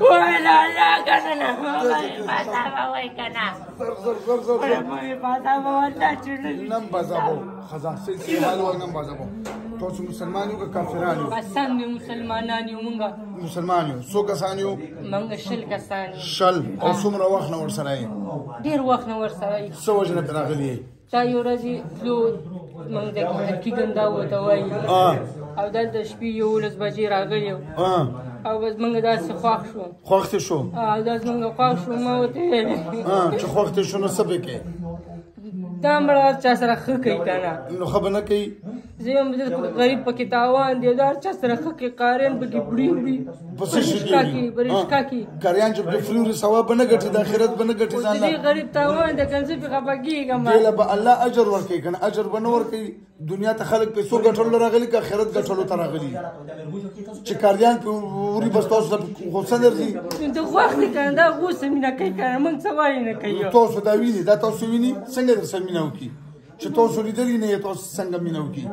ولا لا كنا ما وي كنا زر نم بازابو خزان سلسله مالو نم بازابو تو مسلمانيو کا کافرانيو قسم مسلمانانيو مونږه مسلمانيو سو کسانيو مونږه شل کسان شل او څومره وخت نور سره ډیر وخت نور سره سو وجنه راغلی تا یو ورځ فلو مونږ د کی ګندا وته وای او د شپې یو لس بجې راغلی او بس مونږ داسې خوښ شو داسې مونږ خوښ شو ما وته چې خوښ شو نو څه به دا مړه چا سره ښه کوي کنه نو خبر نه کوي زه هم غریب پکې تاوان دی دا چا سره ښه کوي قارین پکې بډي پس شي برشکا کی کاریان چې د فلوري ثواب نه ګټي د آخرت بنه ګټي ځان نه غریب تاوان د کنځ په خپګیګم دله به الله اجر ورکړي کنه اجر بنه ورکړي دنیا ته خلک پیسو ګټلو راغلي که آخرت ګټلو ته راغلي چې کاریان په وري بس تاسو غوسه درځي ته وخت کنه دا غوسه مینه کوي کنه موږ څه وایو نه کوي تاسو دا ویني دا تاسو ویني څنګه درسره مینه وکي چې تاسو لیدلی نه تاسو څنګه مینه وکي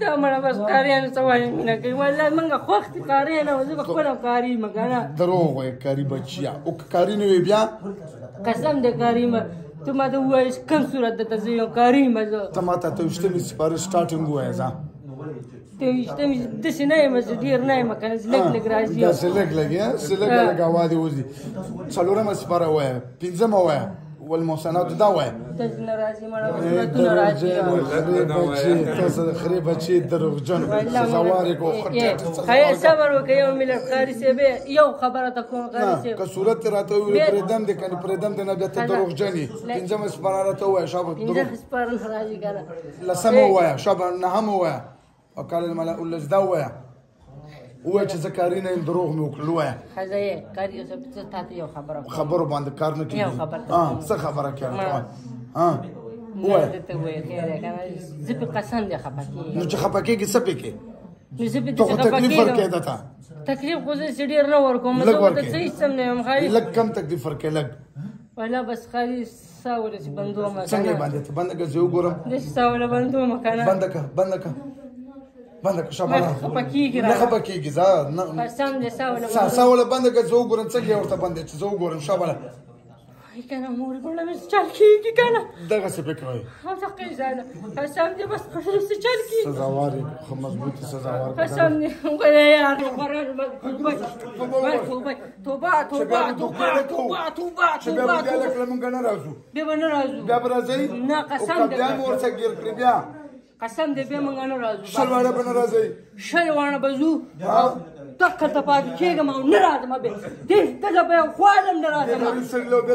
دا مړه بس کاریان څه وایي مینه کوي والله موږ خوښ کاریان او زه خپل کاری مګنه دروغ وای کاری بچیا او کاری نه وی بیا قسم دې کاری تو ما ته وایې کوم صورت د تزیو کاری مزه ته ماته ته وشته می سپارښت سٹارټینګ وای ځه ته وشته می د سینې مزه ډیر نه مکنه لګ راځي دا سلګ لګیا سلګ لګاوادي وځي څلورم سپاره وای پنځم وای والمحسنات دا وای د ناراضي مړه ته ناراضي تاسو خري بچي دروغجن زواري کو خټه خیر صبر وکي او ملت قاری سی به یو خبره ته کوم قاری سی که صورت راته وي پردم د کني پردم د نه بیا ته دروغجني پنځم سپاره راته وای شابه پنځم سپاره ناراضي کنه لسم وای شابه نهم وای او قال الملأ الذين وای وای چې زکاري نه دروغ مې وکړل وای خزه کاری اوس په تاسو یو خبرو باندې کار نه کیږي څه خبره کوي وای ته وای کنه زه په قسم دې خپکی نو چې خپکی کې څه پکې نو زه په تکلیف ورکې دتا تکلیف خو زه ډیر نه ورکوم زه ته څه سم نه یم خالي لګ کم تکلیف ورکې لګ ولا بس خالي ساوله چې بندو ما څنګه باندې ته بند که زه وګورم دې ساوله بندو ما کنه بند که شابه خپکیږي نه خپکیږي ځا نه قسم دې ساوله بند که زه وګورم څنګه ورته بند چې زه وګورم شابه کنه مور ګوره مې چل کیږي کنه دغه څه فکر وای او څه قیزانه قسم دې بس خپل څه چل کی سزاوار خو مضبوطی سزاوار قسم دې ګوره یار قرار توبه چې بیا بیا لکه موږ نه راځو بیا به راځي نه قسم دې بیا مور څه ګیر کړی بیا قسم دې بیا موږ نه راځو شلوانه به نه راځي شلوانه بزو تک ته پاتې کېږم او نه راځم بیا دې ته به خوالم نه راځم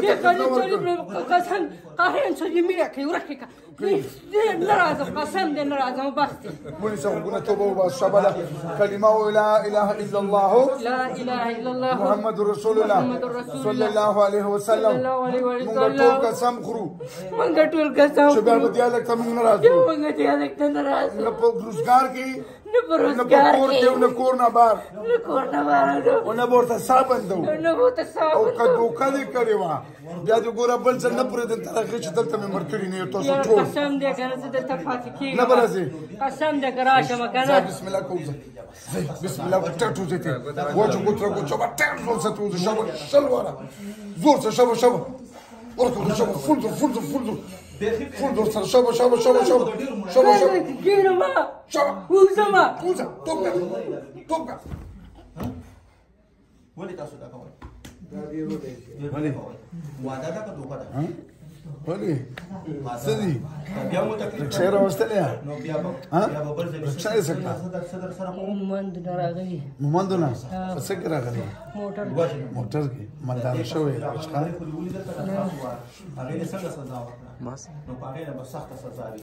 دې کله چې قسم قهرن چې میرا کې ورکه دې نه راځم قسم دې نه راځم بس مونږ څنګه ګونه توبه وباس شابه کلمه لا اله الا الله لا اله الا الله محمد رسول الله صلی الله علیه وسلم مونږ ټول قسم خورو مونږ ټول قسم چې بیا دې الک ته مونږ نه راځو مونږ دې الک ته نه راځو نه په روزګار کې نه په روزګار کې نه کور نه بار او نه ورته صابندو او کدو کدي کړي وا بیا دې ګوره بل څه نه پرې د ترخه چې دلته مې مرکړي نه تاسو ټول قسم دې کنه چې دلته پاتې کېږي نه برازي قسم دې راشه مکنه بسم الله کوزه بسم الله ټټو زته وجه ګوتره ګوتره ټټو زته شابه شلواره زور څه شابه ورته شابه فول سره شابه ګیره ما وزما توګه ولې تاسو دا کوئ ولې واده دا که دوکه ده ولې څه دي بیا مو تکلیف رکشا راوستلې نو بیا به بل ځای رکشا یې څه صدر سره مومند راغلی مومندونه څه کې راغلی موټر کې مالدار شوی رکشا هغې څنګه سزا ورکړه نو په هغې نه به سخته سزا وي